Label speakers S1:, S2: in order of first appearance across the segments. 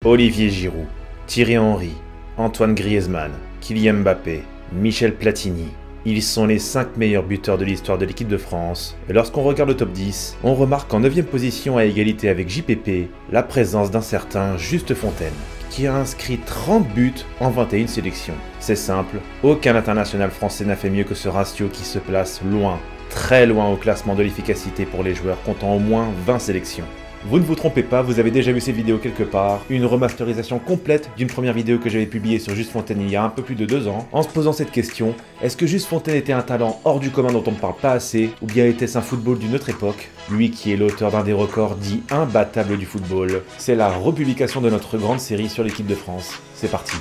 S1: Olivier Giroud, Thierry Henry, Antoine Griezmann, Kylian Mbappé, Michel Platini. Ils sont les 5 meilleurs buteurs de l'histoire de l'équipe de France. Et lorsqu'on regarde le top 10, on remarque en 9ème position à égalité avec JPP, la présence d'un certain Juste Fontaine, qui a inscrit 30 buts en 21 sélections. C'est simple, aucun international français n'a fait mieux que ce ratio qui se place loin, très loin au classement de l'efficacité pour les joueurs comptant au moins 20 sélections. Vous ne vous trompez pas, vous avez déjà vu cette vidéo quelque part, une remasterisation complète d'une première vidéo que j'avais publiée sur Juste Fontaine il y a un peu plus de 2 ans, en se posant cette question, est-ce que Juste Fontaine était un talent hors du commun dont on ne parle pas assez, ou bien était-ce un football d'une autre époque? Lui qui est l'auteur d'un des records dits imbattables du football. C'est la republication de notre grande série sur l'équipe de France. C'est parti.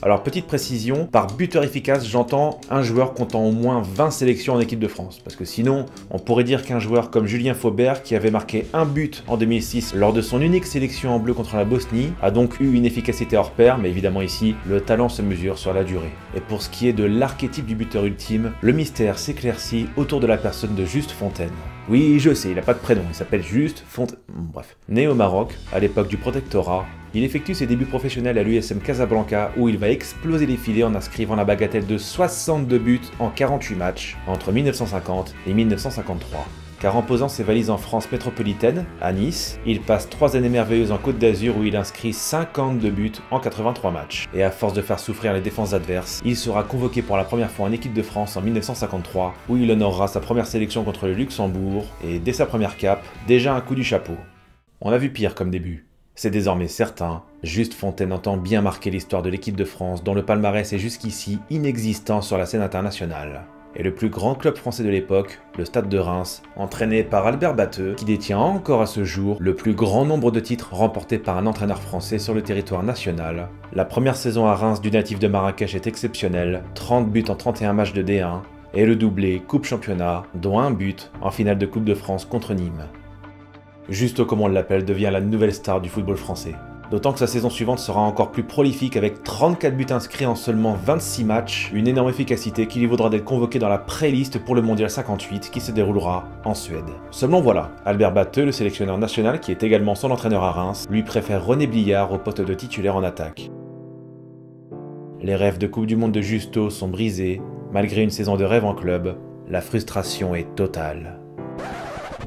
S1: Alors petite précision, par buteur efficace, j'entends un joueur comptant au moins 20 sélections en équipe de France. Parce que sinon, on pourrait dire qu'un joueur comme Julien Faubert, qui avait marqué un but en 2006 lors de son unique sélection en bleu contre la Bosnie, a donc eu une efficacité hors pair, mais évidemment ici, le talent se mesure sur la durée. Et pour ce qui est de l'archétype du buteur ultime, le mystère s'éclaircit autour de la personne de Juste Fontaine. Oui, je sais, il n'a pas de prénom, il s'appelle Juste Fontaine. Bref. Né au Maroc, à l'époque du protectorat, il effectue ses débuts professionnels à l'USM Casablanca où il va exploser les filets en inscrivant la bagatelle de 62 buts en 48 matchs entre 1950 et 1953. Car en posant ses valises en France métropolitaine, à Nice, il passe 3 années merveilleuses en Côte d'Azur où il inscrit 52 buts en 83 matchs. Et à force de faire souffrir les défenses adverses, il sera convoqué pour la première fois en équipe de France en 1953 où il honorera sa première sélection contre le Luxembourg et dès sa première cape, déjà un coup du chapeau. On a vu pire comme début. C'est désormais certain, Juste Fontaine entend bien marquer l'histoire de l'équipe de France dont le palmarès est jusqu'ici inexistant sur la scène internationale. Et le plus grand club français de l'époque, le Stade de Reims, entraîné par Albert Batteux, qui détient encore à ce jour le plus grand nombre de titres remportés par un entraîneur français sur le territoire national. La première saison à Reims du natif de Marrakech est exceptionnelle, 30 buts en 31 matchs de D1, et le doublé Coupe Championnat, dont un but en finale de Coupe de France contre Nîmes. Justo, comme on l'appelle, devient la nouvelle star du football français. D'autant que sa saison suivante sera encore plus prolifique avec 34 buts inscrits en seulement 26 matchs, une énorme efficacité qui lui vaudra d'être convoqué dans la pré-liste pour le Mondial 58 qui se déroulera en Suède. Seulement voilà, Albert Batteux, le sélectionneur national qui est également son entraîneur à Reims, lui préfère René Bliard au poste de titulaire en attaque. Les rêves de Coupe du Monde de Justo sont brisés, malgré une saison de rêve en club, la frustration est totale.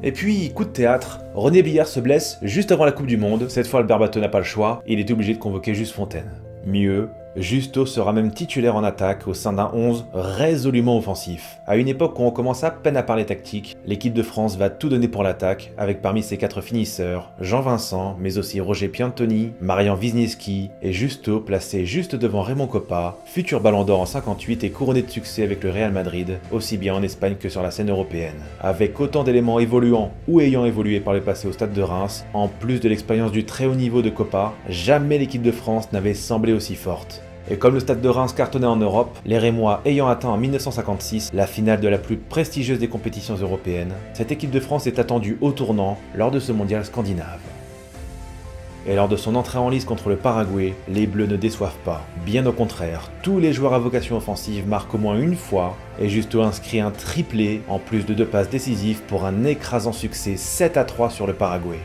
S1: Et puis, coup de théâtre, René Bliard se blesse juste avant la Coupe du Monde. Cette fois, Albert Batteux n'a pas le choix, il est obligé de convoquer Juste Fontaine. Mieux, Justo sera même titulaire en attaque au sein d'un 11 résolument offensif. À une époque où on commence à peine à parler tactique, l'équipe de France va tout donner pour l'attaque, avec parmi ses 4 finisseurs, Jean Vincent, mais aussi Roger Piantoni, Marian Wisniewski et Justo placé juste devant Raymond Kopa, futur ballon d'or en 58 et couronné de succès avec le Real Madrid, aussi bien en Espagne que sur la scène européenne. Avec autant d'éléments évoluant ou ayant évolué par le passé au Stade de Reims, en plus de l'expérience du très haut niveau de Kopa, jamais l'équipe de France n'avait semblé aussi forte. Et comme le Stade de Reims cartonnait en Europe, les Rémois ayant atteint en 1956 la finale de la plus prestigieuse des compétitions européennes, cette équipe de France est attendue au tournant lors de ce mondial scandinave. Et lors de son entrée en lice contre le Paraguay, les Bleus ne déçoivent pas. Bien au contraire, tous les joueurs à vocation offensive marquent au moins une fois, et Justo inscrit un triplé en plus de 2 passes décisives pour un écrasant succès 7-3 sur le Paraguay.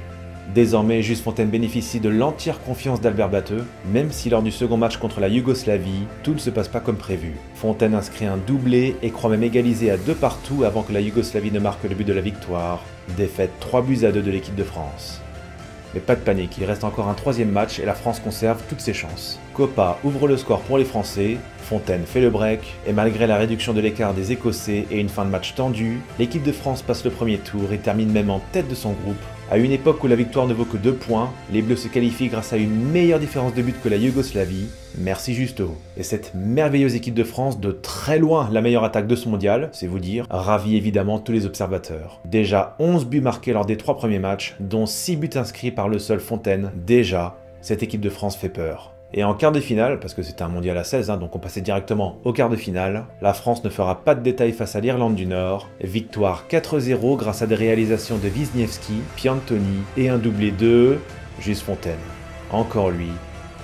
S1: Désormais, Juste Fontaine bénéficie de l'entière confiance d'Albert Batteux, même si lors du second match contre la Yougoslavie, tout ne se passe pas comme prévu. Fontaine inscrit un doublé et croit même égaliser à 2 partout avant que la Yougoslavie ne marque le but de la victoire. Défaite 3-2 de l'équipe de France. Mais pas de panique, il reste encore un 3e match et la France conserve toutes ses chances. Kopa ouvre le score pour les Français, Fontaine fait le break, et malgré la réduction de l'écart des Écossais et une fin de match tendue, l'équipe de France passe le premier tour et termine même en tête de son groupe. À une époque où la victoire ne vaut que 2 points, les Bleus se qualifient grâce à une meilleure différence de but que la Yougoslavie. Merci Justo. Et cette merveilleuse équipe de France, de très loin la meilleure attaque de ce mondial, c'est vous dire, ravit évidemment tous les observateurs. Déjà 11 buts marqués lors des 3 premiers matchs, dont 6 buts inscrits par le seul Fontaine. Déjà, cette équipe de France fait peur. Et en quart de finale, parce que c'était un mondial à 16, donc on passait directement au quart de finale, la France ne fera pas de détails face à l'Irlande du Nord. Victoire 4-0 grâce à des réalisations de Wisniewski, Piantoni et un doublé de Juste Fontaine. Encore lui,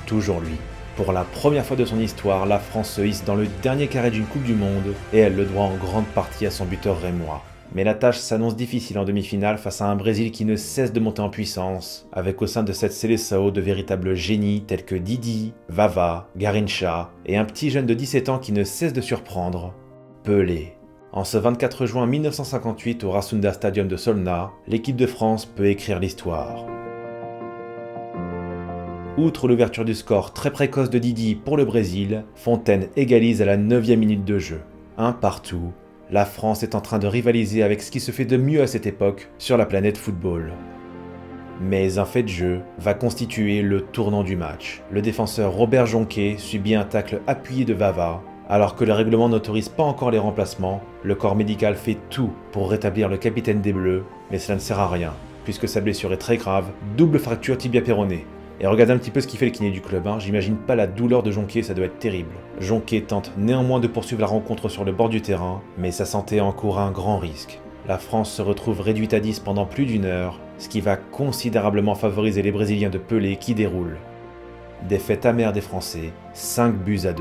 S1: toujours lui. Pour la première fois de son histoire, la France se hisse dans le dernier carré d'une Coupe du Monde et elle le doit en grande partie à son buteur rémois. Mais la tâche s'annonce difficile en demi-finale face à un Brésil qui ne cesse de monter en puissance, avec au sein de cette Seleção de véritables génies tels que Didi, Vava, Garrincha et un petit jeune de 17 ans qui ne cesse de surprendre, Pelé. En ce 24 juin 1958 au Rasunda Stadium de Solna, l'équipe de France peut écrire l'histoire. Outre l'ouverture du score très précoce de Didi pour le Brésil, Fontaine égalise à la 9e minute de jeu. Un partout, la France est en train de rivaliser avec ce qui se fait de mieux à cette époque sur la planète football. Mais un fait de jeu va constituer le tournant du match. Le défenseur Robert Jonquet subit un tacle appuyé de Vava. Alors que le règlement n'autorise pas encore les remplacements, le corps médical fait tout pour rétablir le capitaine des Bleus, mais cela ne sert à rien, puisque sa blessure est très grave, double fracture tibia-péronée. Et regardez un petit peu ce qu'il fait le kiné du club, j'imagine pas la douleur de Jonquet, ça doit être terrible. Jonquet tente néanmoins de poursuivre la rencontre sur le bord du terrain, mais sa santé encourt un grand risque. La France se retrouve réduite à 10 pendant plus d'une heure, ce qui va considérablement favoriser les Brésiliens de Pelé qui déroulent. Défaite amère des Français, 5-2.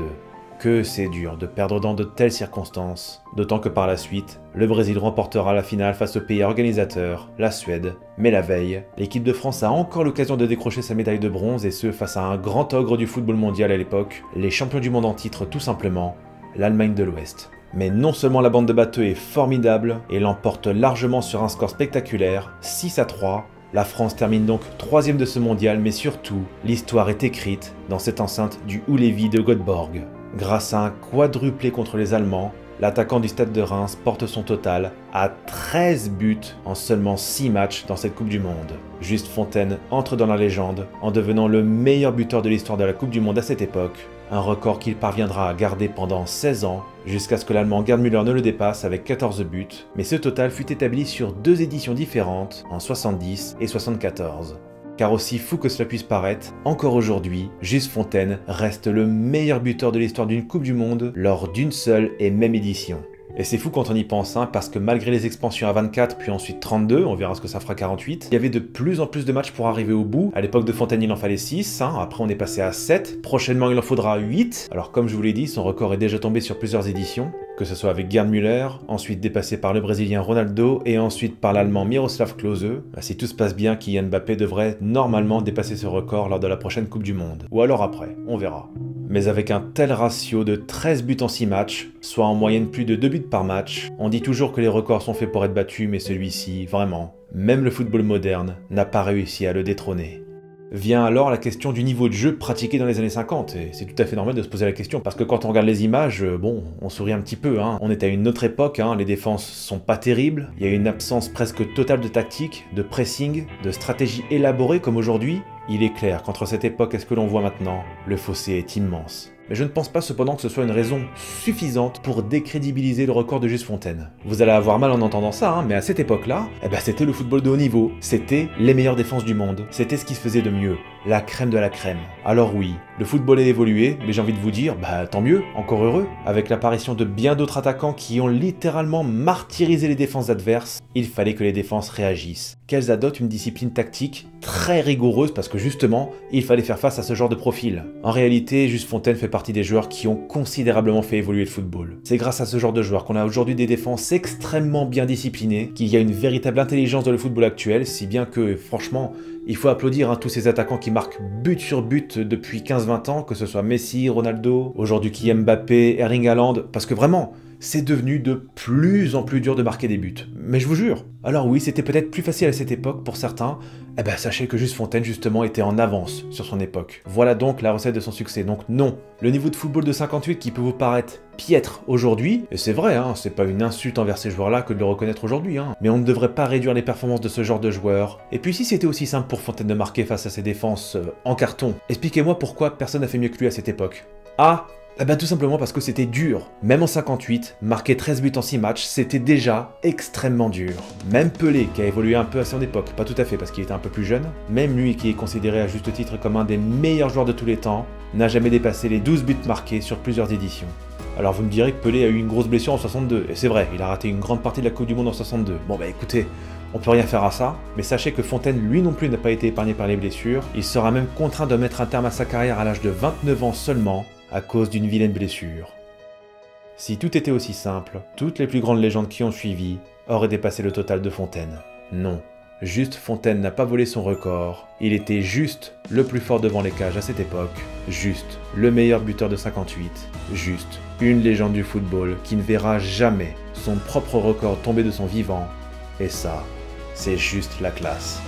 S1: Que c'est dur de perdre dans de telles circonstances, d'autant que par la suite, le Brésil remportera la finale face au pays organisateur, la Suède, mais la veille, l'équipe de France a encore l'occasion de décrocher sa médaille de bronze et ce face à un grand ogre du football mondial à l'époque, les champions du monde en titre tout simplement, l'Allemagne de l'Ouest. Mais non seulement la bande de batteux est formidable et l'emporte largement sur un score spectaculaire, 6-3, la France termine donc 3e de ce mondial, mais surtout, l'histoire est écrite dans cette enceinte du Ullevi de Göteborg. Grâce à un quadruplé contre les Allemands, l'attaquant du Stade de Reims porte son total à 13 buts en seulement 6 matchs dans cette Coupe du Monde. Juste Fontaine entre dans la légende en devenant le meilleur buteur de l'histoire de la Coupe du Monde à cette époque, un record qu'il parviendra à garder pendant 16 ans jusqu'à ce que l'Allemand Gerd Müller ne le dépasse avec 14 buts, mais ce total fut établi sur 2 éditions différentes en 70 et 74. Car aussi fou que cela puisse paraître, encore aujourd'hui, Just Fontaine reste le meilleur buteur de l'histoire d'une Coupe du Monde lors d'une seule et même édition. Et c'est fou quand on y pense, parce que malgré les expansions à 24 puis ensuite 32, on verra ce que ça fera 48, il y avait de plus en plus de matchs pour arriver au bout. À l'époque de Fontaine il en fallait 6, après on est passé à 7, prochainement il en faudra 8. Alors comme je vous l'ai dit, son record est déjà tombé sur plusieurs éditions, que ce soit avec Gerd Müller, ensuite dépassé par le Brésilien Ronaldo et ensuite par l'Allemand Miroslav Klose. Si tout se passe bien, Kylian Mbappé devrait normalement dépasser ce record lors de la prochaine Coupe du Monde. Ou alors après, on verra. Mais avec un tel ratio de 13 buts en 6 matchs, soit en moyenne plus de 2 buts par match, on dit toujours que les records sont faits pour être battus, mais celui-ci, vraiment, même le football moderne n'a pas réussi à le détrôner. Vient alors la question du niveau de jeu pratiqué dans les années 50, et c'est tout à fait normal de se poser la question, parce que quand on regarde les images, bon, on sourit un petit peu, on est à une autre époque, les défenses sont pas terribles, il y a une absence presque totale de tactique, de pressing, de stratégie élaborée comme aujourd'hui. Il est clair qu'entre cette époque et ce que l'on voit maintenant, le fossé est immense. Mais je ne pense pas cependant que ce soit une raison suffisante pour décrédibiliser le record de Just Fontaine. Vous allez avoir mal en entendant ça, mais à cette époque-là, c'était le football de haut niveau, c'était les meilleures défenses du monde, c'était ce qui se faisait de mieux, la crème de la crème. Alors oui, le football a évolué, mais j'ai envie de vous dire, tant mieux, encore heureux. Avec l'apparition de bien d'autres attaquants qui ont littéralement martyrisé les défenses adverses, il fallait que les défenses réagissent, qu'elles adoptent une discipline tactique très rigoureuse parce que justement, il fallait faire face à ce genre de profil. En réalité, Just Fontaine fait partie des joueurs qui ont considérablement fait évoluer le football. C'est grâce à ce genre de joueurs qu'on a aujourd'hui des défenses extrêmement bien disciplinées, qu'il y a une véritable intelligence dans le football actuel, si bien que, franchement, il faut applaudir tous ces attaquants qui marquent but sur but depuis 15-20 ans, que ce soit Messi, Ronaldo, aujourd'hui Kylian Mbappé, Erling Haaland, parce que vraiment, c'est devenu de plus en plus dur de marquer des buts. Mais je vous jure. Alors oui, c'était peut-être plus facile à cette époque pour certains. Sachez que Just Fontaine justement était en avance sur son époque. Voilà donc la recette de son succès. Donc non, le niveau de football de 58 qui peut vous paraître piètre aujourd'hui, et c'est vrai, c'est pas une insulte envers ces joueurs-là que de le reconnaître aujourd'hui, mais on ne devrait pas réduire les performances de ce genre de joueurs. Et puis si c'était aussi simple pour Fontaine de marquer face à ses défenses en carton, expliquez-moi pourquoi personne n'a fait mieux que lui à cette époque. Tout simplement parce que c'était dur. Même en 58, marquer 13 buts en 6 matchs, c'était déjà extrêmement dur. Même Pelé, qui a évolué un peu à son époque, pas tout à fait parce qu'il était un peu plus jeune, même lui qui est considéré à juste titre comme un des meilleurs joueurs de tous les temps, n'a jamais dépassé les 12 buts marqués sur plusieurs éditions. Alors vous me direz que Pelé a eu une grosse blessure en 62, et c'est vrai, il a raté une grande partie de la Coupe du Monde en 62. Bon bah écoutez, on peut rien faire à ça, mais sachez que Fontaine lui non plus n'a pas été épargné par les blessures, il sera même contraint de mettre un terme à sa carrière à l'âge de 29 ans seulement, à cause d'une vilaine blessure. Si tout était aussi simple, toutes les plus grandes légendes qui ont suivi auraient dépassé le total de Fontaine. Non. Juste Fontaine n'a pas volé son record, il était juste le plus fort devant les cages à cette époque, juste le meilleur buteur de 58, juste une légende du football qui ne verra jamais son propre record tomber de son vivant, et ça, c'est juste la classe.